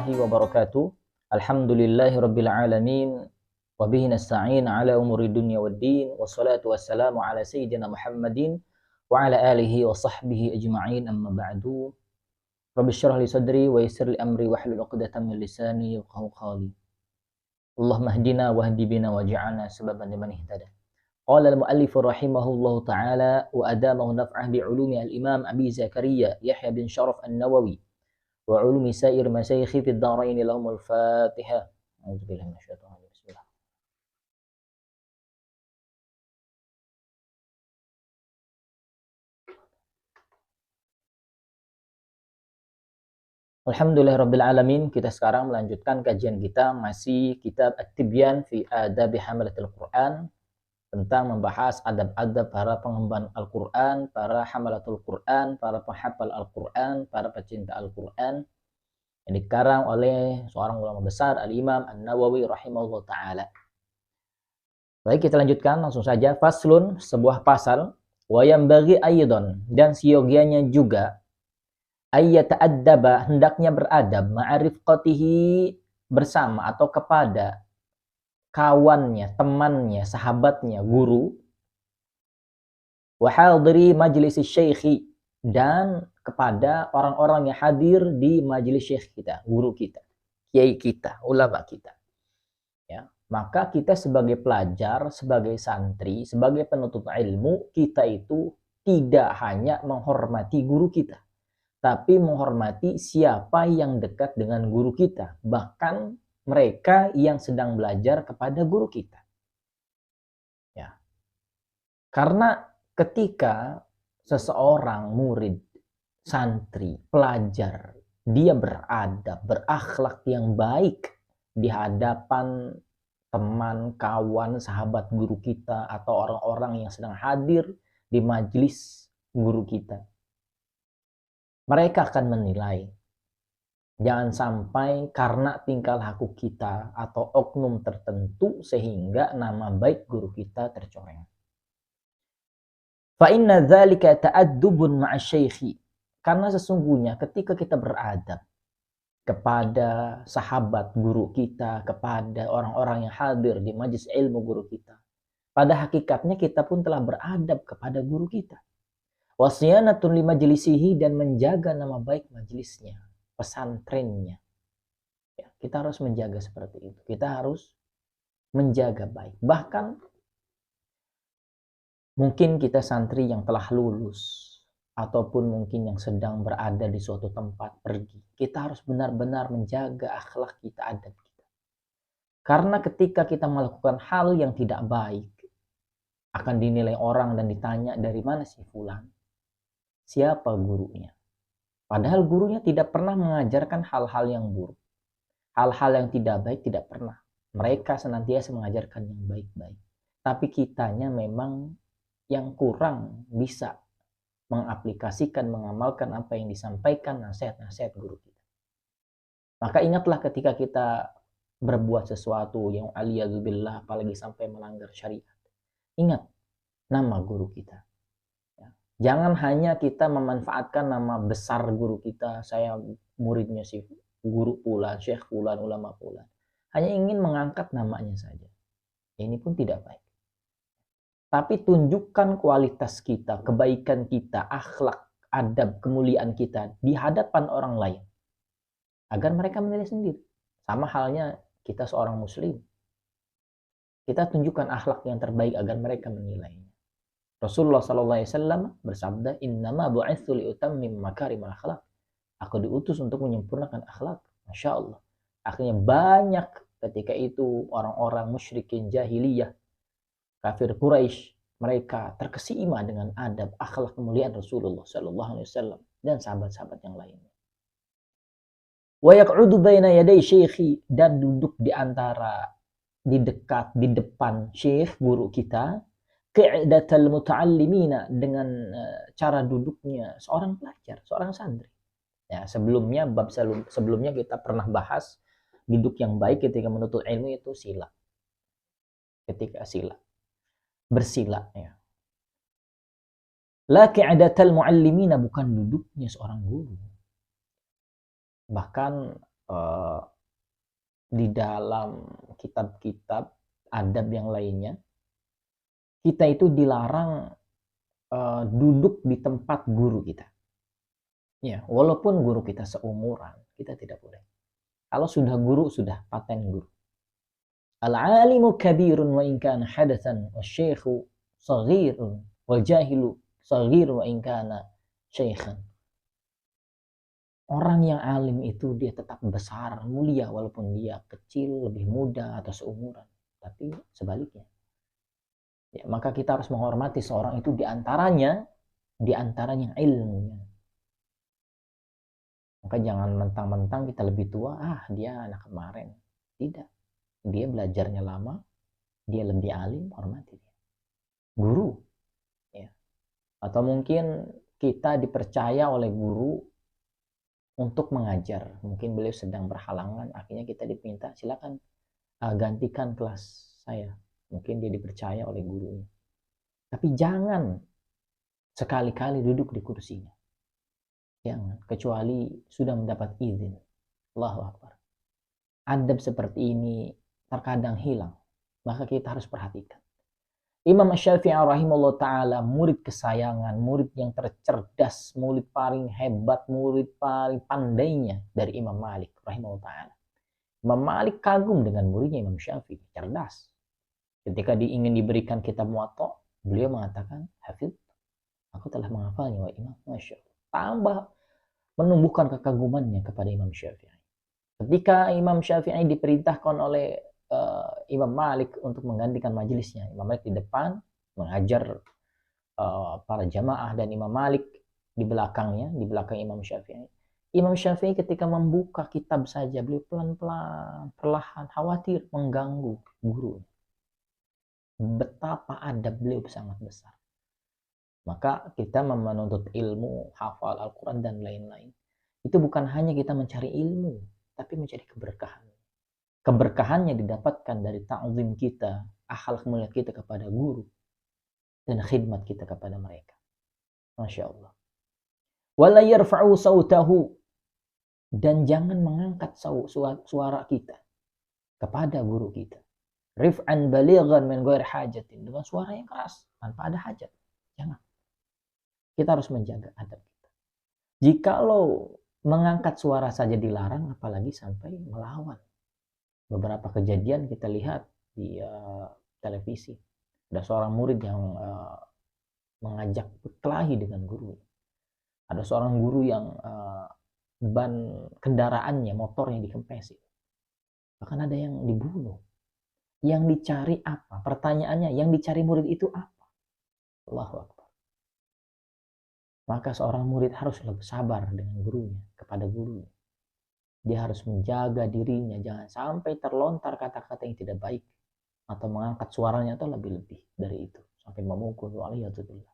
warahmatullahi wabarakatuh. Alhamdulillahi rabbil alamin. Wa bihi nasta'in ala umuri dunya waddin. Wassalatu wassalamu ala sayyidina Muhammadin wa ala alihi wa sahbihi ajma'in, amma ba'du. Rabbi syrah li sadri wa yassir li amri wa hlul 'uqdatam min lisani yafqahu qawli. Allahumma hdina wahdi bina waj'alna sababan liman ihtada. Qala al-mu'allif rahimahullahu ta'ala wa adamahu naf'ah bi 'ulumi al-Imam Abi Zakaria Yahya bin Syaraf An-Nawawi wa 'ulumi sa'ir masyayikhi fid dharain, lahumul Fatihah. A'udzubillahi minasyaitonir rajim. Bismillah. Alhamdulillahirabbil alamin. Kita sekarang melanjutkan kajian kita masih kitab At-Tibyan fi Adabi Hamalatil Quran, tentang membahas adab-adab para pengemban Al-Quran, para hamalatul Quran, para penghafal Al-Quran, para pecinta Al-Quran, yang dikarang oleh seorang ulama besar, Al-Imam An-Nawawi rahimahullah ta'ala. Baik, kita lanjutkan langsung saja. Faslun, sebuah pasal. Wa yambaghi aydon, dan seyogianya juga, ayyata'addaba, hendaknya beradab, ma'arifqatihi, bersama atau kepada kawannya, temannya, sahabatnya, guru, wa hadiri majlis syekhi, dan kepada orang-orang yang hadir di majelis syekh kita, guru kita, kiai kita, ulama kita. Ya, maka kita sebagai pelajar, sebagai santri, sebagai penuntut ilmu, kita itu tidak hanya menghormati guru kita, tapi menghormati siapa yang dekat dengan guru kita, bahkan mereka yang sedang belajar kepada guru kita. Ya. Karena ketika seseorang murid, santri, pelajar, dia beradab, berakhlak yang baik di hadapan teman, kawan, sahabat guru kita, atau orang-orang yang sedang hadir di majelis guru kita, mereka akan menilai. Jangan sampai karena tingkah laku kita atau oknum tertentu sehingga nama baik guru kita tercoreng. Fa inna dzalika ta'addubun ma'asy-syaikhi. Karena sesungguhnya ketika kita beradab kepada sahabat guru kita, kepada orang-orang yang hadir di majelis ilmu guru kita, pada hakikatnya kita pun telah beradab kepada guru kita. Wasyanatun li majlisihi, dan menjaga nama baik majelisnya, pesantrennya. Ya, kita harus menjaga seperti itu. Kita harus menjaga baik. Bahkan mungkin kita santri yang telah lulus, ataupun mungkin yang sedang berada di suatu tempat pergi, kita harus benar-benar menjaga akhlak kita, adab kita. Karena ketika kita melakukan hal yang tidak baik, akan dinilai orang dan ditanya, dari mana sih fulan? Siapa gurunya? Padahal gurunya tidak pernah mengajarkan hal-hal yang buruk. Hal-hal yang tidak baik tidak pernah. Mereka senantiasa mengajarkan yang baik-baik. Tapi kitanya memang yang kurang bisa mengaplikasikan, mengamalkan apa yang disampaikan nasihat-nasihat guru kita. Maka ingatlah ketika kita berbuat sesuatu yang aliyadzubillah, apalagi sampai melanggar syariat. Ingat nama guru kita. Jangan hanya kita memanfaatkan nama besar guru kita, saya muridnya si guru fulan, syekh fulan, ulama fulan. Hanya ingin mengangkat namanya saja. Ini pun tidak baik. Tapi tunjukkan kualitas kita, kebaikan kita, akhlak, adab, kemuliaan kita di hadapan orang lain. Agar mereka menilai sendiri. Sama halnya kita seorang muslim. Kita tunjukkan akhlak yang terbaik agar mereka menilainya. Rasulullah SAW bersabda, innama bu'itsu liutammim makarimal akhlak. Aku diutus untuk menyempurnakan akhlak. Masya Allah. Akhirnya banyak ketika itu orang-orang musyrikin jahiliyah, kafir Quraisy, mereka terkesima dengan adab, akhlak, kemuliaan Rasulullah SAW dan sahabat-sahabat yang lainnya. Wa yaq'udu baina yaday syekhi, dan duduk di antara, di dekat, di depan syekh guru kita, qi'datal muta'allimina, dengan cara duduknya seorang pelajar, seorang santri. Ya, sebelumnya bab sebelumnya kita pernah bahas duduk yang baik ketika menuntut ilmu itu sila. Ketika sila, bersila ya. La qi'datal mu'allimina, bukan duduknya seorang guru. Bahkan uh, di dalam kitab-kitab adab yang lainnya, kita itu dilarang duduk di tempat guru kita. Ya, walaupun guru kita seumuran, kita tidak boleh. Kalau sudah guru, sudah paten guru. Al-alimu kabirun wa in kana hadatsan wa syekhu saghirun wal jahilu saghirun wa in kana syekhan. Orang yang alim itu dia tetap besar, mulia walaupun dia kecil, lebih muda atau seumuran. Tapi sebaliknya. Ya, maka kita harus menghormati seorang itu diantaranya ilmunya. Maka jangan mentang-mentang kita lebih tua, dia anak kemarin. Tidak. Dia belajarnya lama, dia lebih alim, hormati dia. Guru. Ya. Atau mungkin kita dipercaya oleh guru untuk mengajar. Mungkin beliau sedang berhalangan, akhirnya kita diminta, silakan gantikan kelas saya. Mungkin dia dipercaya oleh gurunya. Tapi jangan sekali-kali duduk di kursinya. Jangan, kecuali sudah mendapat izin. Allahu Akbar. Adab seperti ini terkadang hilang. Maka kita harus perhatikan. Imam Syafi'i rahimahullah ta'ala, murid kesayangan, murid yang tercerdas, murid paling hebat, murid paling pandainya dari Imam Malik rahimahullah ta'ala. Imam Malik kagum dengan muridnya Imam Syafi'i, cerdas. Ketika ingin diberikan kitab Muwatta, beliau mengatakan, Hafidh, aku telah menghafalnya wa Imam. Masya Allah. Tambah menumbuhkan kekagumannya kepada Imam Syafi'i. Ketika Imam Syafi'i diperintahkan oleh Imam Malik untuk menggantikan majelisnya, Imam Malik di depan mengajar para jamaah dan Imam Malik di belakangnya, di belakang Imam Syafi'i. Imam Syafi'i ketika membuka kitab saja, beliau pelan-pelan, perlahan, khawatir mengganggu guru. Betapa adab beliau sangat besar. Maka kita menuntut ilmu, hafal Al-Quran dan lain-lain. Itu bukan hanya kita mencari ilmu, tapi mencari keberkahan. Keberkahannya didapatkan dari ta'zim kita, akhlak mulia kita kepada guru, dan khidmat kita kepada mereka. Masya Allah. Wala yarfa'u sautahu, dan jangan mengangkat suara kita kepada guru kita. Rif'an balighan min ghairi hajatin, dengan suara yang keras tanpa ada hajat. Jangan. Kita harus menjaga adab kita. Jikalau mengangkat suara saja dilarang, apalagi sampai melawan. Beberapa kejadian kita lihat di televisi. Ada seorang murid yang mengajak berkelahi dengan guru. Ada seorang guru yang ban kendaraannya, motornya dikempesin. Bahkan ada yang dibunuh. Yang dicari apa? Pertanyaannya, yang dicari murid itu apa? Allahu Akbar. Maka seorang murid harus lebih sabar dengan gurunya, kepada gurunya. Dia harus menjaga dirinya, jangan sampai terlontar kata-kata yang tidak baik atau mengangkat suaranya atau lebih-lebih dari itu sampai memukul. Waliyadzubillah.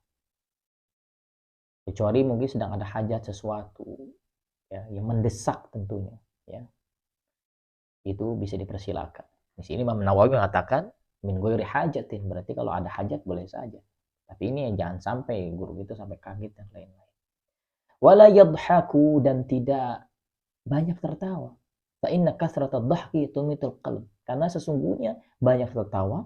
Kecuali mungkin sedang ada hajat sesuatu ya, yang mendesak tentunya, ya. Itu bisa dipersilakan. Di sini Imam Nawawi mengatakan min ghairi hajatin, berarti kalau ada hajat boleh saja. Tapi ini jangan sampai guru itu sampai kaget dan lain-lain. Wala yadhaku, dan tidak banyak tertawa. Fa inna kasratad dhahki tumitul qalb. Karena sesungguhnya banyak tertawa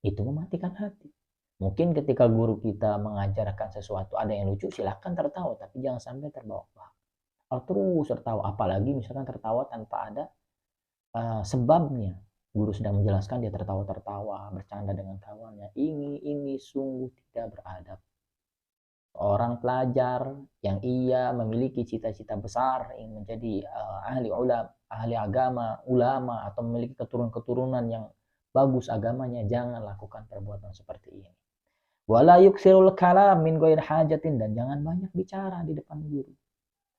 itu mematikan hati. Mungkin ketika guru kita mengajarkan sesuatu ada yang lucu, silahkan tertawa, tapi jangan sampai terbawa paham. Kalau terus tertawa, apalagi misalkan tertawa tanpa ada sebabnya. Guru sedang menjelaskan, dia tertawa-tertawa, bercanda dengan kawannya. Ini sungguh tidak beradab. Orang pelajar yang ia memiliki cita-cita besar ingin menjadi ahli agama, ulama, atau memiliki keturunan yang bagus agamanya, jangan lakukan perbuatan seperti ini. Wala yuksirul kalam min ghairi hajatin, dan jangan banyak bicara di depan guru.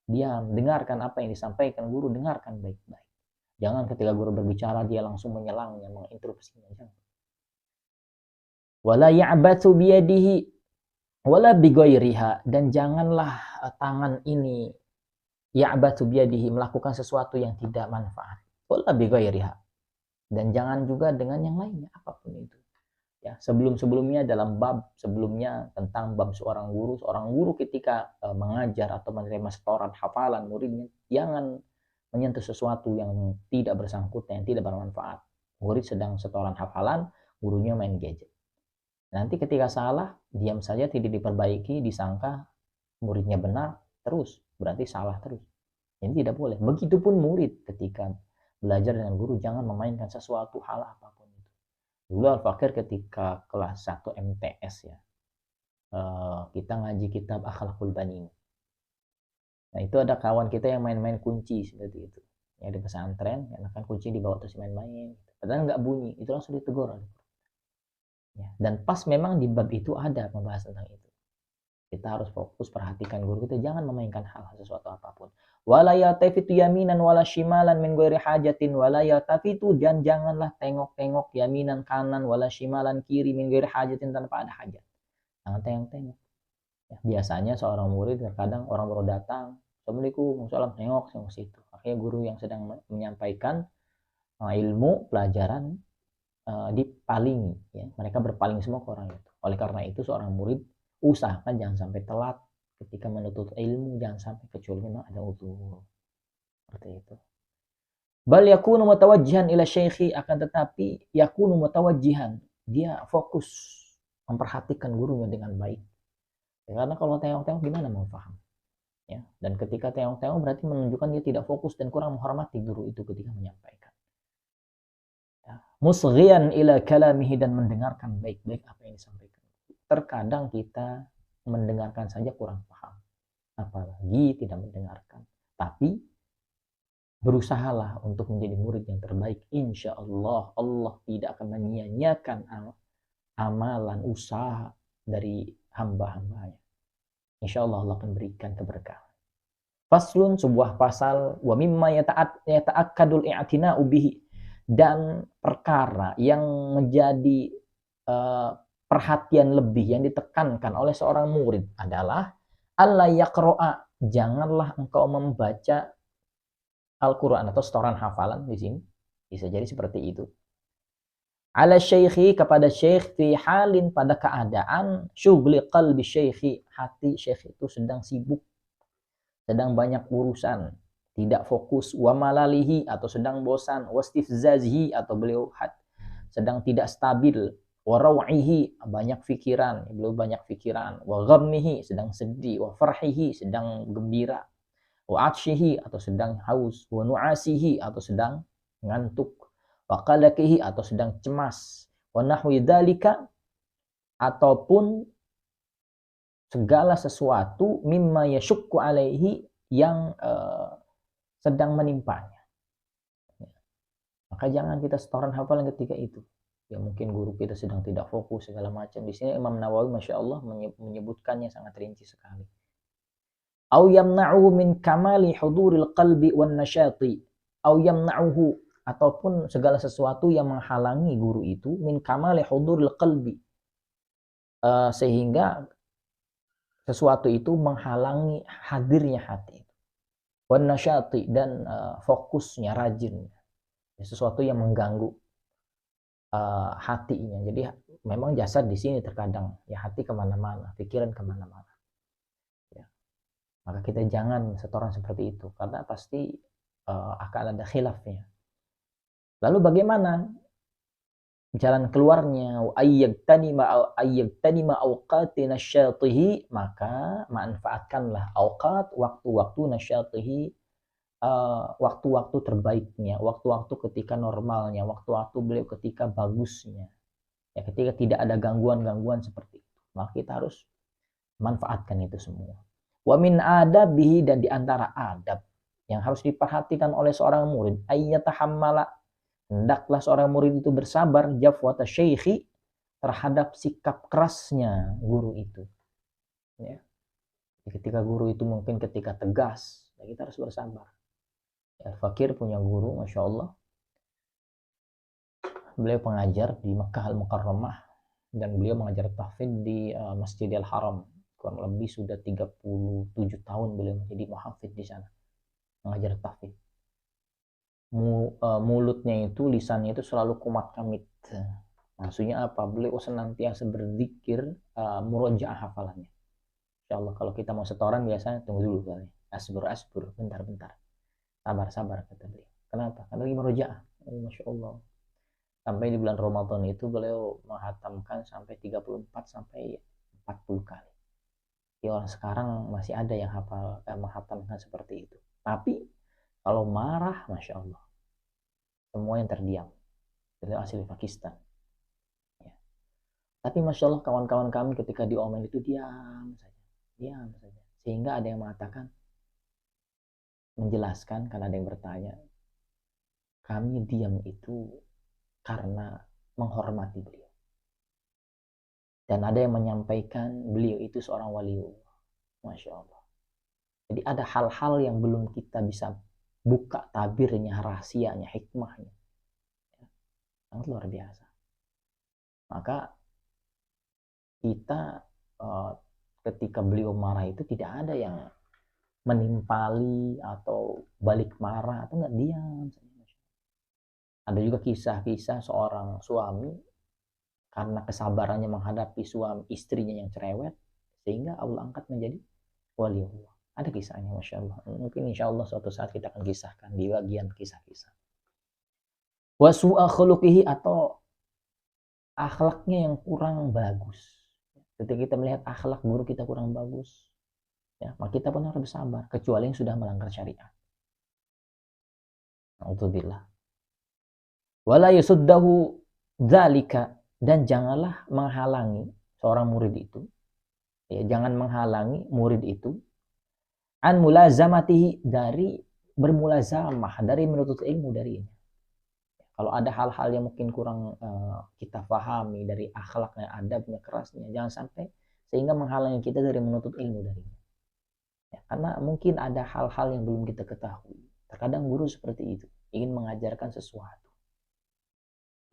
Diam, dengarkan apa yang disampaikan guru, dengarkan baik-baik. Jangan ketika guru berbicara dia langsung menyelangnya, menginterupsinya. Jangan. Wala ya'batsu biyadihi wala bighairiha, dan janganlah tangan ini ya'batsu biyadihi, melakukan sesuatu yang tidak manfaat. Wala bighairiha, dan jangan juga dengan yang lainnya, apapun itu. Ya, sebelumnya dalam bab sebelumnya tentang bab seorang guru ketika mengajar atau menerima setoran hafalan muridnya, jangan menyentuh sesuatu yang tidak bersangkutan, yang tidak bermanfaat. Murid sedang setoran hafalan, gurunya main gadget. Nanti ketika salah, diam saja tidak diperbaiki, disangka muridnya benar, terus berarti salah terus. Ini tidak boleh. Begitupun murid ketika belajar dengan guru, jangan memainkan sesuatu hal apapun itu. Dulu Al-Fakir ketika kelas 1 MTS ya, kita ngaji kitab Akhlaqul Banin. Nah itu ada kawan kita yang main-main kunci seperti itu. Yang di pesantren, yang kan kunci dibawa terus main-main. Padahal nggak bunyi, itu langsung ditegur. Ya. Dan pas memang di bab itu ada pembahasan tentang itu. Kita harus fokus perhatikan guru kita, jangan memainkan hal sesuatu apapun. Wala yaltafitu yaminan wala shimalan min ghairi hajatin wala yaltafitu, dan janganlah tengok-tengok yaminan kanan wala shimalan kiri min ghairi hajatin, tanpa ada hajat. Jangan tengok-tengok. Ya, biasanya seorang murid terkadang orang baru datang, Assalamualaikum, salam, tengok sama situ. Akhirnya guru yang sedang menyampaikan ilmu pelajaran dipalingi, ya. Mereka berpaling semua ke orang itu. Oleh karena itu seorang murid usahakan jangan sampai telat ketika menuntut ilmu, jangan sampai, kecuali memang ada udzur. Seperti itu. Bal yakunu mutawajjihan ila syaikhi, akan tetapi yakunu mutawajjihan, dia fokus memperhatikan gurunya dengan baik. Ya, karena kalau tengok-tengok gimana mau paham? Ya, dan ketika tengok-tengok berarti menunjukkan dia tidak fokus dan kurang menghormati guru itu ketika menyampaikan. Ya, musghiyan ila kalamihi, dan mendengarkan baik-baik apa yang disampaikan. Terkadang kita mendengarkan saja kurang paham, apalagi tidak mendengarkan. Tapi berusahalah untuk menjadi murid yang terbaik. Insya Allah, Allah tidak akan menyia-nyiakan amalan usaha dari hamba-hambanya. Insya Allah Allah akan berikan keberkahan. Faslun, sebuah pasal, wa mimma yata'akkadul i'tina'u bihi, dan perkara yang menjadi perhatian lebih yang ditekankan oleh seorang murid adalah alla yaqra'a, janganlah engkau membaca Al-Qur'an atau setoran hafalan di sini. Bisa jadi seperti itu. Ala syaikhi, kepada syekh, fi halin, pada keadaan syughli qalbi syaikhi, hati syekh itu sedang sibuk, sedang banyak urusan, tidak fokus, wa malalihi, atau sedang bosan, wastifzazihi, atau beliau sedang tidak stabil, wa raw'ihi, banyak pikiran, beliau banyak pikiran, wa ghammihi, sedang sedih, wa farhihi, sedang gembira, wa atshihi, atau sedang haus, wa nu'asihi, atau sedang ngantuk, wa qalaqihi, atau sedang cemas, wa nahwi dzalika, ataupun segala sesuatu mimma yashukku alaihi, yang sedang menimpanya. Maka jangan kita setoran hafalan ketika itu. Ya mungkin guru kita sedang tidak fokus segala macam. Di sini Imam Nawawi Masya Allah menyebutkannya sangat rinci sekali. Au yamna'uhu min kamali huduril qalbi wan nasyati. Au yamna'uhu, ataupun segala sesuatu yang menghalangi guru itu min kamali huduril qalbi, sehingga sesuatu itu menghalangi hadirnya hati, wan nasyati, dan fokusnya, rajinnya, sesuatu yang mengganggu hatinya. Jadi memang jasad di sini terkadang ya, hati kemana-mana, pikiran kemana-mana. Ya. Maka kita jangan setoran seperti itu, karena pasti akan ada khilafnya. Lalu bagaimana jalan keluarnya? Ayyagtanima awqati nasyatihi, maka manfaatkanlah awqat, waktu-waktu nasyatihi, waktu-waktu terbaiknya, waktu-waktu ketika normalnya, waktu-waktu beliau ketika bagusnya, ya, ketika tidak ada gangguan-gangguan seperti itu. Maka kita harus manfaatkan itu semua. Wa min adabihi, dan diantara adab yang harus diperhatikan oleh seorang murid, ayyatahammala, hendaklah seorang murid itu bersabar, jafwata syaikhi, terhadap sikap kerasnya guru itu. Ya. Ketika guru itu mungkin ketika tegas, ya kita harus bersabar. Ya, Fakir punya guru, Masya Allah. Beliau pengajar di Makkah Al-Mukarramah, dan beliau mengajar tahfidz di Masjidil Haram. Kurang lebih sudah 37 tahun beliau menjadi muhafidz di sana, mengajar tahfidz. Mulutnya itu, lisannya itu selalu kumat kamit. Maksudnya apa? Beliau senantiasa berzikir, murojaah hafalannya. Insyaallah kalau kita mau setoran biasanya tunggu dulu kali. Asbur, bentar-bentar. Sabar-sabar kata beliau. Kenapa? Karena lagi merojaah. Masya Allah. Sampai di bulan Ramadan itu beliau menghatamkan sampai 34 sampai 40 kali. Ya, orang sekarang masih ada yang hafal menghatamkan seperti itu. Tapi kalau marah, Masya Allah, semua yang terdiam. Beliau asli Pakistan. Ya. Tapi Masya Allah kawan-kawan kami ketika diomel itu diam saja. Diam saja. Sehingga ada yang mengatakan, menjelaskan, karena ada yang bertanya, kami diam itu karena menghormati beliau. Dan ada yang menyampaikan beliau itu seorang waliullah. Masya Allah. Jadi ada hal-hal yang belum kita bisa buka tabirnya, rahasianya, hikmahnya. Sangat luar biasa. Maka kita ketika beliau marah itu tidak ada yang menimpali atau balik marah atau enggak, diam. Ada juga kisah-kisah seorang suami karena kesabarannya menghadapi suami istrinya yang cerewet sehingga Allah angkat menjadi waliullah. Ada kisahnya, Masya Allah. Mungkin insya Allah suatu saat kita akan kisahkan di bagian kisah-kisah. Wa su'a khuluqihi, atau akhlaknya yang kurang bagus. Ketika kita melihat akhlak buruk kita kurang bagus, ya, maka kita pun harus bersabar, kecuali yang sudah melanggar syariat. Alhamdulillah. Wala yusuddahu dzalika, dan janganlah menghalangi seorang murid itu, ya, jangan menghalangi murid itu an mulazamatihi, dari bermulazamah, dari menuntut ilmu darinya. Kalau ada hal-hal yang mungkin kurang kita pahami dari akhlaknya, adabnya, kerasnya, jangan sampai sehingga menghalangi kita dari menuntut ilmu darinya. Ya, karena mungkin ada hal-hal yang belum kita ketahui. Terkadang guru seperti itu, ingin mengajarkan sesuatu.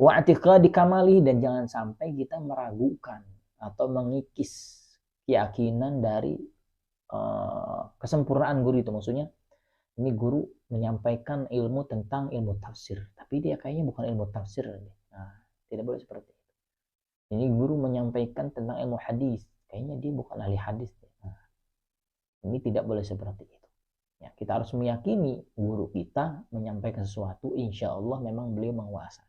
Wa'tiqadi kamali, dan jangan sampai kita meragukan atau mengikis keyakinan dari kesempurnaan guru itu. Maksudnya ini guru menyampaikan ilmu tentang ilmu tafsir, tapi dia kayaknya bukan ilmu tafsir. Nah, tidak boleh seperti itu. Ini guru menyampaikan tentang ilmu hadis, kayaknya dia bukan ahli hadis. Nah, ini tidak boleh seperti itu. Ya, kita harus meyakini guru kita menyampaikan sesuatu, insya Allah memang beliau menguasai.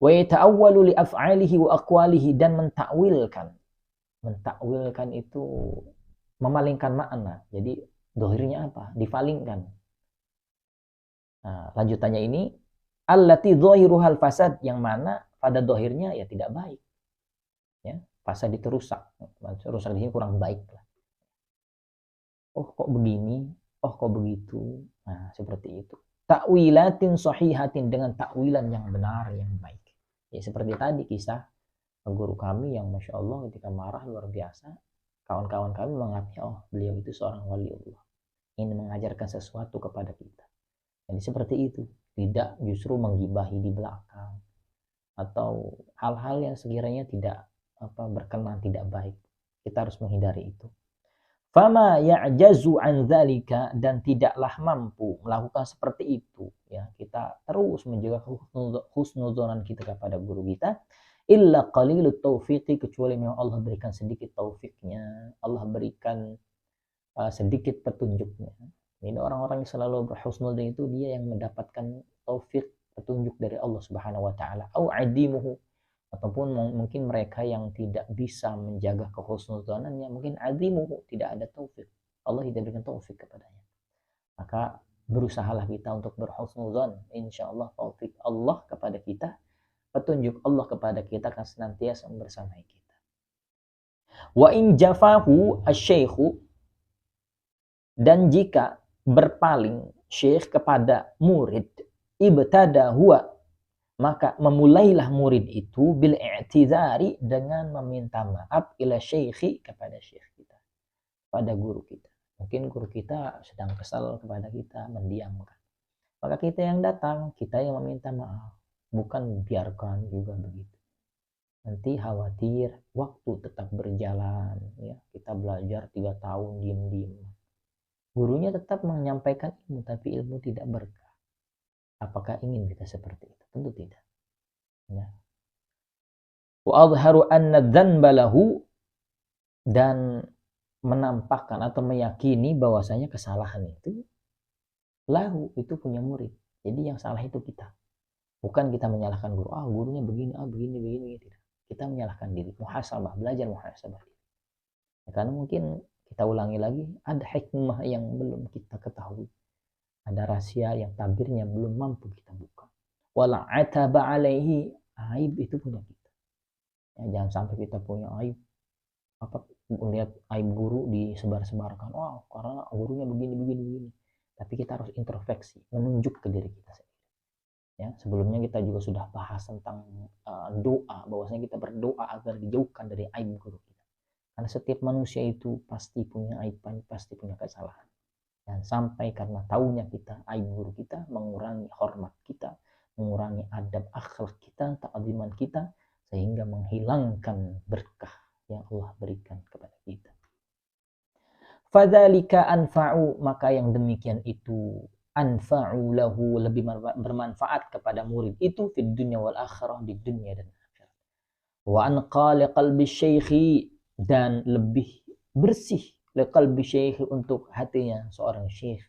Wa yata'awwalu li af'alihi wa aqwalihi, dan mentakwilkan. Mentakwilkan itu memalingkan makna. Jadi dohirnya apa? Difalingkan. Nah, lanjutannya ini allati dhahiruhal fasad, yang mana pada dohirnya ya tidak baik. Ya, fasad itu rusak. Rusak di sini kurang baik lah. Oh kok begini? Oh kok begitu? Nah, seperti itu. Ta'wilatin sahihatin, dengan takwilan yang benar, yang baik. Ya seperti tadi kisah guru kami yang Masya Allah ketika marah luar biasa, kawan-kawan kami menganggapnya, oh beliau itu seorang waliullah, ingin mengajarkan sesuatu kepada kita. Jadi seperti itu, tidak justru menggibahi di belakang atau hal-hal yang sekiranya tidak berkenan, tidak baik. Kita harus menghindari itu. Fama ya'jazu an dzalika, dan tidaklah mampu melakukan seperti itu, ya, kita terus menjaga husnudzon kita kepada guru kita, illa qalilut taufiqi, kecuali memang Allah berikan sedikit taufiknya, Allah berikan sedikit petunjuknya. Ini orang-orang yang selalu berhusnudzon itu dia yang mendapatkan taufik, petunjuk dari Allah Subhanahu wa taala, au adimuhu, ataupun mungkin mereka yang tidak bisa menjaga kehusnuzonannya, mungkin adimuhu, tidak ada taufik, Allah tidak berikan taufik kepadanya. Maka berusahalah kita untuk berhusnuzon, insyaallah taufik Allah kepada kita, petunjuk Allah kepada kita akan senantiasa bersamai kita. Wa in jafahu asy-syaikhu, dan jika berpaling syekh kepada murid, ibtada huwa, maka memulailah murid itu bil i'tizari, dengan meminta maaf ila syekhi, kepada syekh kita, pada guru kita. Mungkin guru kita sedang kesal kepada kita, mendiamkan. Maka kita yang datang, kita yang meminta maaf, bukan biarkan juga begitu. Nanti khawatir waktu tetap berjalan, ya. Kita belajar 3 tahun diam-diam. Gurunya tetap menyampaikan ilmu, tapi ilmu tidak berkah. Apakah ingin kita seperti itu? Tentu tidak. Ya. Wa adharu anna dzanba lahu, dan menampakkan atau meyakini bahwasanya kesalahan itu lahu, itu punya murid. Jadi yang salah itu kita. Bukan kita menyalahkan guru, gurunya begini, begini, begini, begini. Tidak. Kita menyalahkan diri. Muhasabah, belajar muhasabah. Ya, karena mungkin kita ulangi lagi, ada hikmah yang belum kita ketahui. Ada rahasia yang tabirnya belum mampu kita buka. Wala ataba alaihi, aib itu punya kita. Ya, jangan sampai kita punya aib. Melihat aib guru disebar-sebarkan. Karena gurunya begini, begini, begini. Tapi kita harus introspeksi, menunjuk ke diri kita sendiri. Ya, sebelumnya kita juga sudah bahas tentang doa, bahwasanya kita berdoa agar dijauhkan dari aib guru kita. Karena setiap manusia itu pasti punya aib, pasti punya kesalahan. Dan sampai karena taunya kita aib guru kita, mengurangi hormat kita, mengurangi adab akhlak kita, ta'ziman kita, sehingga menghilangkan berkah yang Allah berikan kepada kita. Fadzalika anfa'u, maka yang demikian itu anfa'u lahu, lebih bermanfaat kepada murid itu fid dunya wal akhirah, di dunia dan akhirat. Wa anqa liqalbi syaikhi, dan lebih bersih liqalbi syaikhi, untuk hatinya seorang syekh.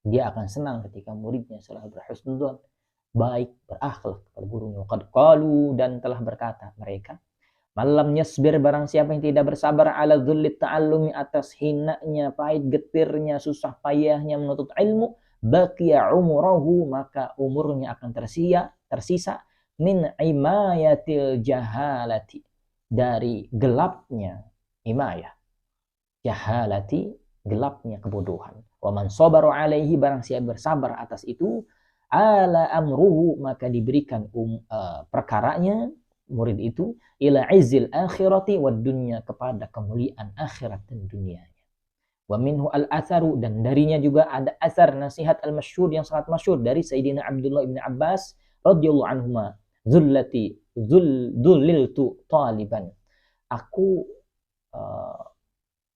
Dia akan senang ketika muridnya selalu berhusnudzon, baik, berakhlak kepada gurunya. Qad qalu, dan telah berkata mereka, malam yasbir, barang siapa yang tidak bersabar, ala dzullit ta'allumi, atas hinanya, pahit getirnya, susah payahnya menuntut ilmu, baqiya umurahu, maka umurnya akan tersisa min imayatil jahalati, dari gelapnya imayah, jahalati, gelapnya kebodohan. Wa man sabara alaihi, barang siapa bersabar atas itu, ala amruhu, maka diberikan perkaranya murid itu, ila izzil akhirati wad dunya, kepada kemuliaan akhirat dan dunianya. Wa minhu al-atharu, dan darinya juga ada athar nasihat al-masyhur yang sangat masyhur dari Sayyidina Abdullah ibn Abbas radhiyallahu anhuma, dhulliltu taliban, aku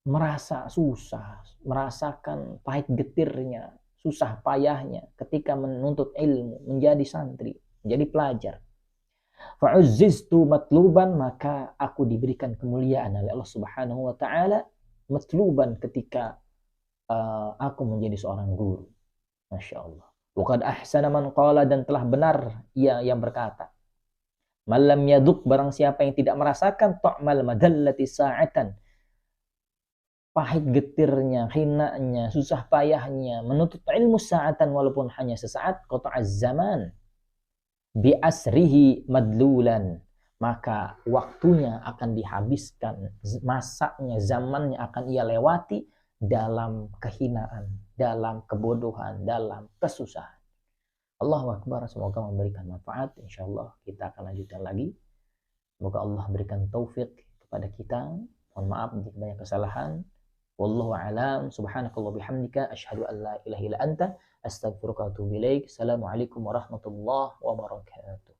merasa susah, merasakan pahit getirnya, susah payahnya ketika menuntut ilmu, menjadi santri, menjadi pelajar. Fa'uzziztu matluban, maka aku diberikan kemuliaan oleh Allah Subhanahu wa taala matluban, ketika aku menjadi seorang guru. Masya Allah. Waqad ahsana man qala, dan telah benar ia yang berkata, malam yaduk, barang siapa yang tidak merasakan ta'mal madallati sa'atan, pahit getirnya, hinanya, susah payahnya menuntut ilmu sa'atan, walaupun hanya sesaat, qata'az zaman bi asrihi madlulan, maka waktunya akan dihabiskan, masanya, zamannya akan ia lewati dalam kehinaan, dalam kebodohan, dalam kesusahan. Allahu Akbar, semoga memberikan manfaat. Insyaallah kita akan lanjutkan lagi. Semoga Allah berikan taufik kepada kita. Mohon maaf jika banyak kesalahan. Wallahu a'lam. Subhanakallah bihamdika, asyhadu an la ilaha illa anta, astaghfiruka wa atubu ilaik. Assalamualaikum warahmatullahi wabarakatuh.